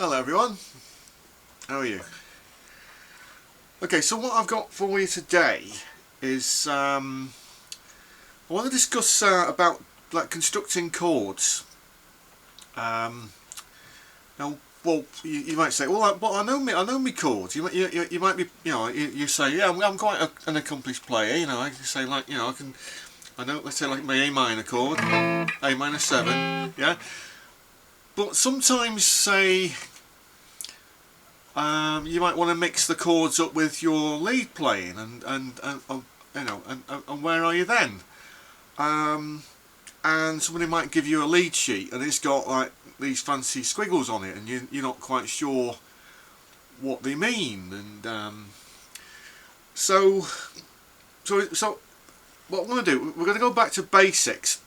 Hello everyone, how are you? Okay, so what I've got for you today is I want to discuss about like constructing chords. Now, well, you might say, well, I know me chords. You might be, you say, yeah, I'm quite an accomplished player. You know, I can say like, I know, let's say like my A minor chord, A minor 7, yeah. But sometimes, say, you might want to mix the chords up with your lead playing, and where are you then? And somebody might give you a lead sheet, and it's got like these fancy squiggles on it, and you're not quite sure what they mean, and so what we're going to do, we're going to go back to basics.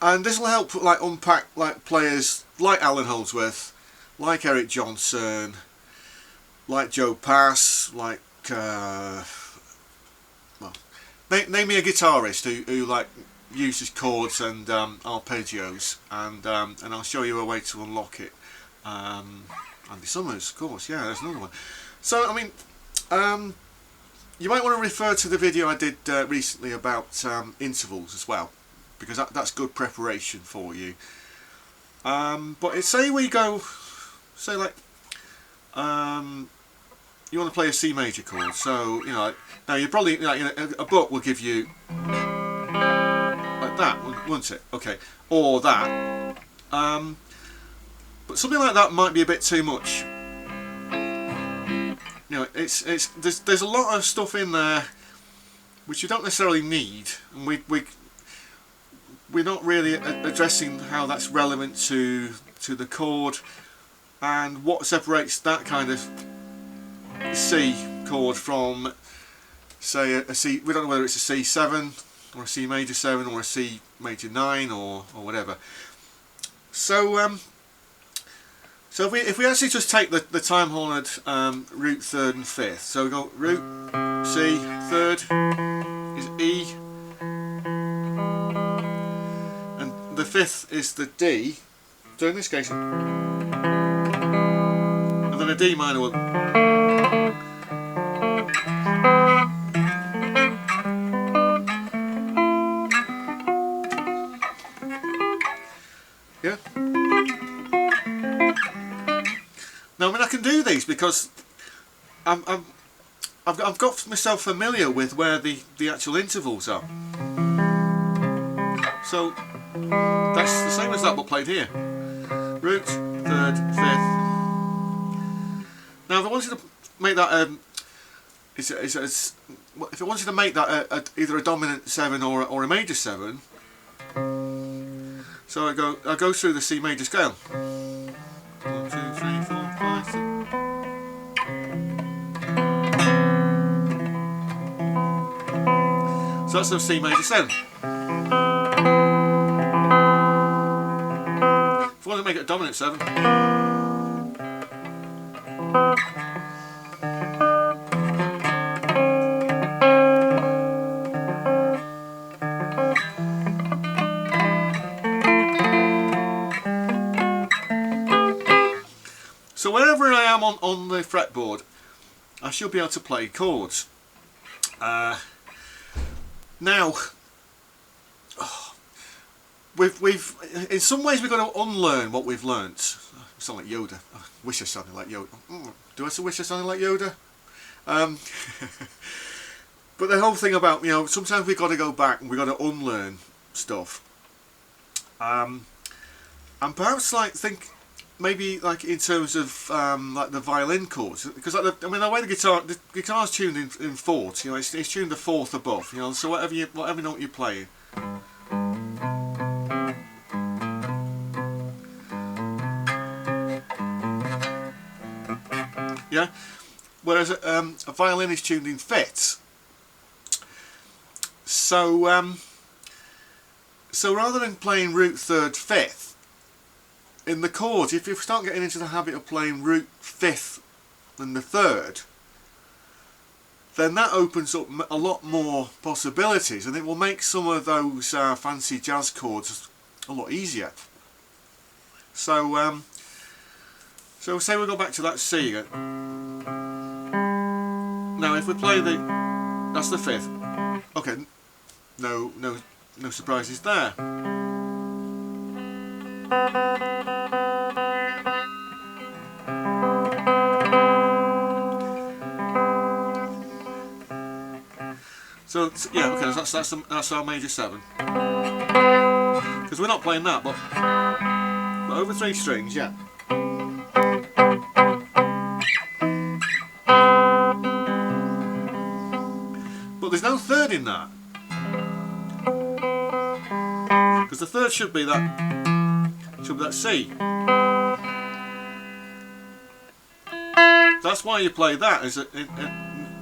And this will help like unpack like players like Allan Holdsworth, like Eric Johnson, like Joe Pass, like well, name me a guitarist who like uses chords and arpeggios, and I'll show you a way to unlock it. Andy Summers, of course, yeah, there's another one. So I mean, you might want to refer to the video I did recently about intervals as well, because that's good preparation for you. But say we go, say like, you want to play a C major chord, so now you probably a book will give you like that, won't it? Okay, or that. But something like that might be a bit too much. There's a lot of stuff in there which you don't necessarily need, and we're not really addressing how that's relevant to the chord and what separates that kind of C chord from, say, a C. We don't know whether it's a C7 or a C major 7 or a C major 9 or whatever. So so if we actually just take the time-honored root 3rd and 5th, so we go root, C, 3rd is E, the 5th is the D, so in this case, and then a D minor will, yeah. Now I mean I can do these because I've got myself familiar with where the actual intervals are. So that's the same as that but played here. Root, 3rd, 5th. Now if I wanted to make that if I wanted to make that either a dominant 7 or a major 7, so I go through the C major scale. 1, 2, 3, 4, 5, 6. So that's the C major 7. If I want to make it a dominant 7, so wherever I am on the fretboard, I should be able to play chords. Now, we've in some ways we've got to unlearn what we've learnt. I sound like Yoda. I wish I sounded like Yoda. Do I wish I sounded like Yoda? But the whole thing about sometimes we've got to go back and we've got to unlearn stuff. And perhaps like think maybe like in terms of like the violin chords, because like the way the guitar's tuned in 4th, it's tuned the 4th above, so whatever note you play. Yeah, whereas a violin is tuned in 5ths. So so rather than playing root 3rd, 5th, in the chords, if you start getting into the habit of playing root 5th and the 3rd, then that opens up a lot more possibilities, and it will make some of those fancy jazz chords a lot easier. So So say we go back to that C again. Now if we play the, that's the 5th. Okay, no surprises there. So yeah, okay, that's our major 7. Because we're not playing that, but over 3 strings, yeah. But there's no 3rd in that, because the 3rd should be that C. That's why you play that.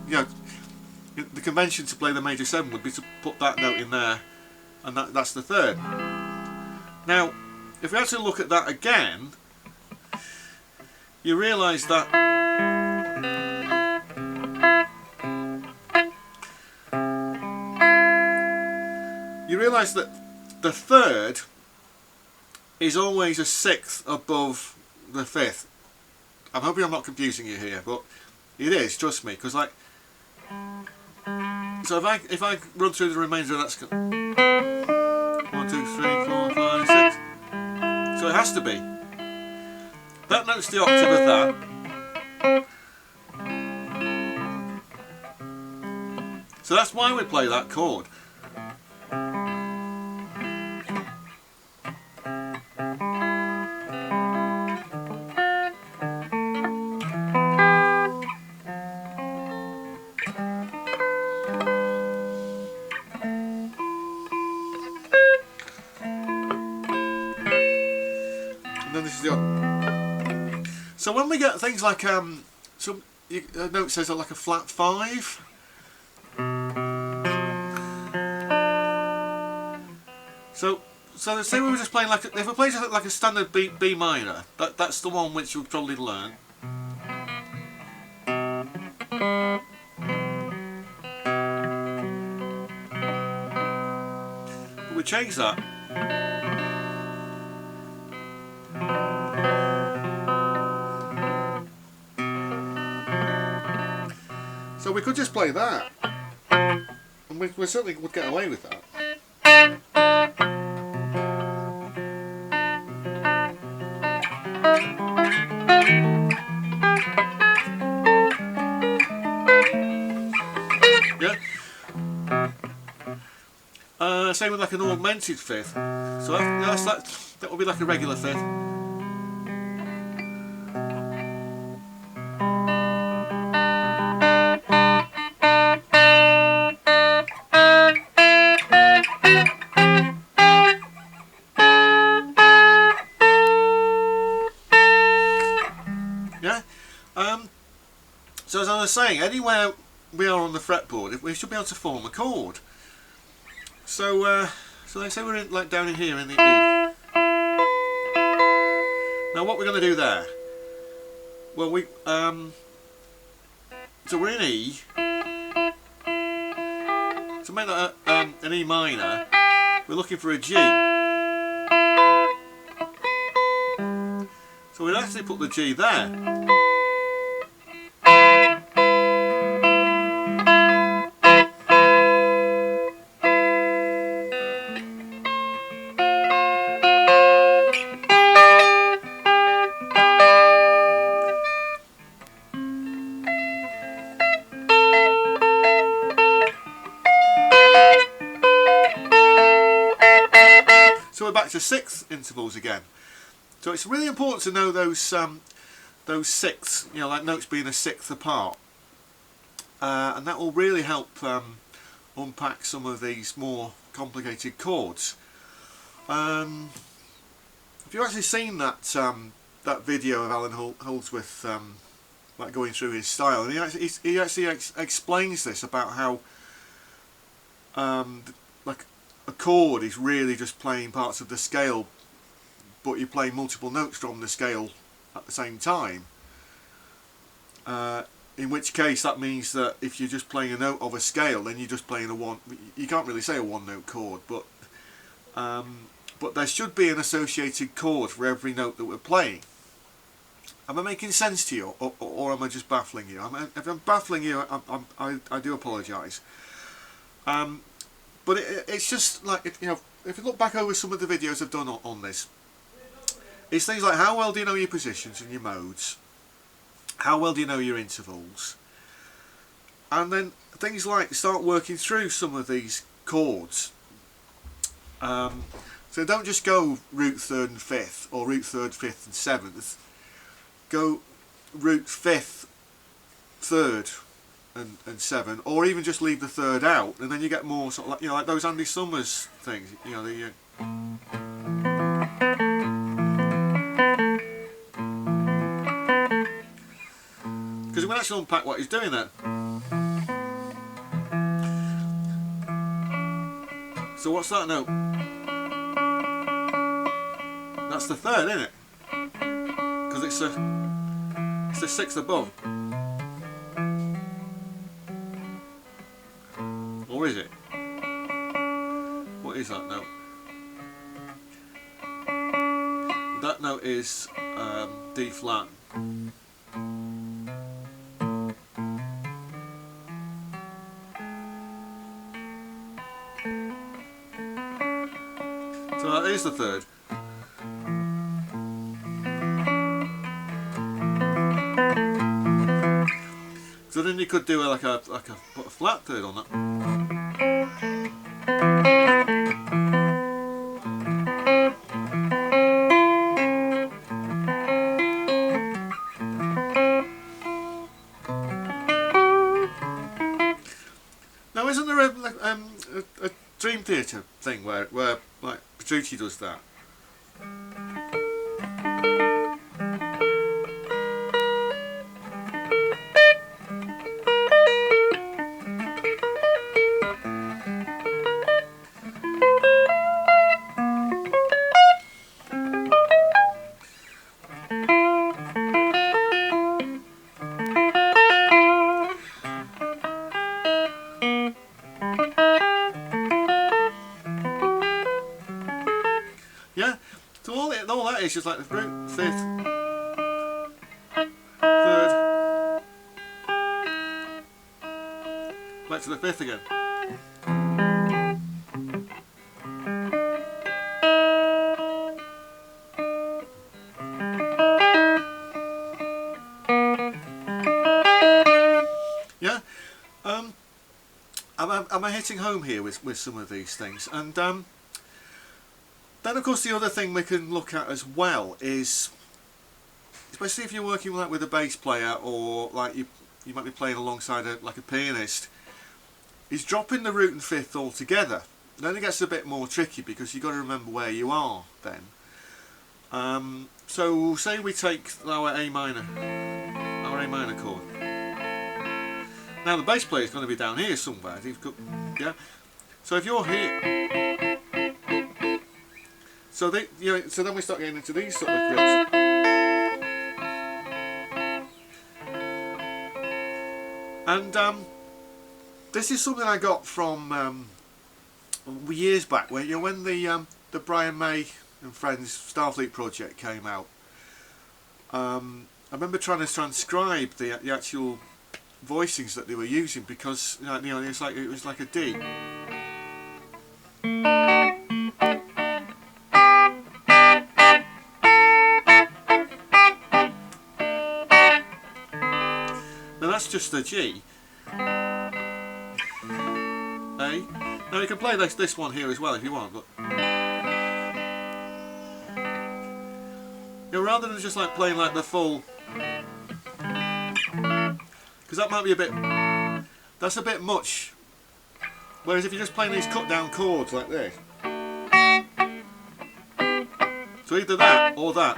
You know, the convention to play the major 7 would be to put that note in there, and that's the 3rd. Now, if we actually look at that again, you realise that the 3rd is always a 6th above the 5th. I'm hoping I'm not confusing you here, but it is, trust me, because like, so if I run through the remainder of that scale, 1, 2, 3, 4, 5, 6. So it has to be. That note's the octave of that. So that's why we play that chord. So when we get things like a note says like a flat 5, so say we were just playing if we play just like a standard B minor, that's the one which you'll probably learn. But we change that. So we could just play that, and we certainly would get away with that. Yeah. Same with like an augmented 5th. So that would be like a regular 5th. So as I was saying, anywhere we are on the fretboard, we should be able to form a chord. So let's say we're in, like down in here in the E. Now what we're going to do there? Well, so we're in E. To make that an E minor, we're looking for a G. So we'd actually put the G there. So we're back to 6th intervals again. So it's really important to know those 6ths, you know, like notes being a 6th apart, and that will really help unpack some of these more complicated chords. Have you actually seen that video of Allan Holdsworth, like going through his style? And he actually explains this about how like a chord is really just playing parts of the scale, but you play multiple notes from the scale at the same time. In which case that means that if you're just playing a note of a scale, then you're just playing you can't really say a 1-note chord, but there should be an associated chord for every note that we're playing. Am I making sense to you, or am I just baffling you? If I'm baffling you, I do apologise. But it's just like, you know, if you look back over some of the videos I've done on this, it's things like, how well do you know your positions and your modes? How well do you know your intervals? And then things like start working through some of these chords. So don't just go root 3rd and 5th, or root 3rd, 5th and 7th. Go root 5th, 3rd and 7, or even just leave the 3rd out, and then you get more sort of like, you know, like those Andy Summers things, you know, the because we can actually unpack what he's doing there. So what's that note? That's the 3rd, isn't it? Because it's the 6th above. Or is it? What is that note? That note is D flat. So that is the 3rd. So then you could do like a flat 3rd on that. Now, isn't there a Dream Theatre thing where like Petrucci does that? Yeah, so all that is just like the root 5th, 3rd, back to the 5th again. Yeah, am I hitting home here with some of these things? And then of course the other thing we can look at as well is, especially if you're working like with a bass player, or like you might be playing alongside like a pianist, is dropping the root and 5th altogether. Then it gets a bit more tricky because you've got to remember where you are then. So say we take our A minor chord. Now the bass player is going to be down here somewhere. Yeah. So if you're here, so then we start getting into these sort of grips. And this is something I got from years back, when when the Brian May and Friends Starfleet project came out. I remember trying to transcribe the actual voicings that they were using, because it was like a D. Now that's just a G. A. Now you can play this one here as well if you want, but rather than just like playing like the full, because that might be that's a bit much. Whereas if you're just playing these cut down chords like this, so either that or that.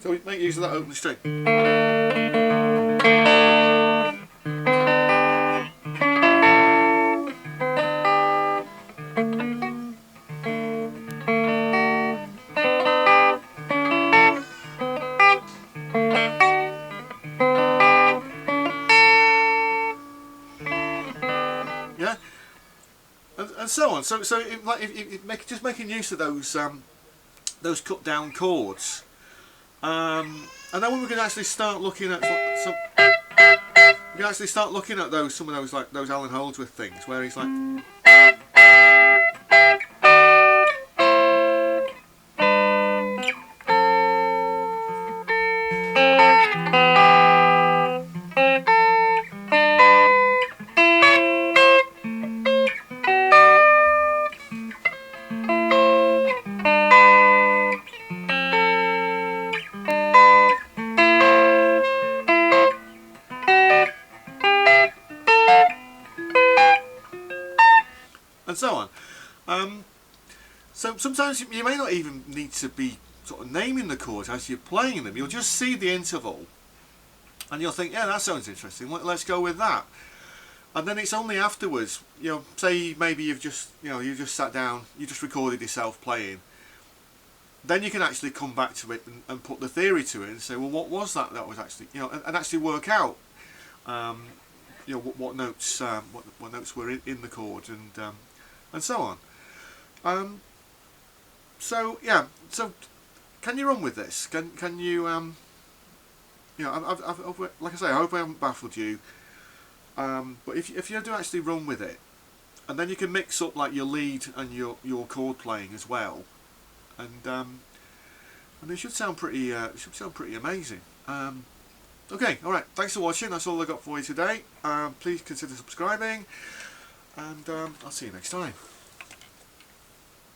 So we make use of that open string. and so on. So just making use of those cut down chords, and then when we can actually start looking at some, we can actually start looking at some of those like those Allan Holdsworth things where he's like. And so on. So sometimes you may not even need to be sort of naming the chords as you're playing them. You'll just see the interval and you'll think, yeah, that sounds interesting, let's go with that. And then it's only afterwards, you know, say maybe you've just sat down, you just recorded yourself playing, then you can actually come back to it and put the theory to it and say, well, what was that was actually, you know, and actually work out you know, what notes what notes were in the chord, and so on. So yeah, so can you run with this? Can you you know, I've like I say, I hope I haven't baffled you. But if you do actually run with it, and then you can mix up like your lead and your chord playing as well, and it should sound pretty amazing. Okay, all right. Thanks for watching. That's all I got for you today. Please consider subscribing, and I'll see you next time.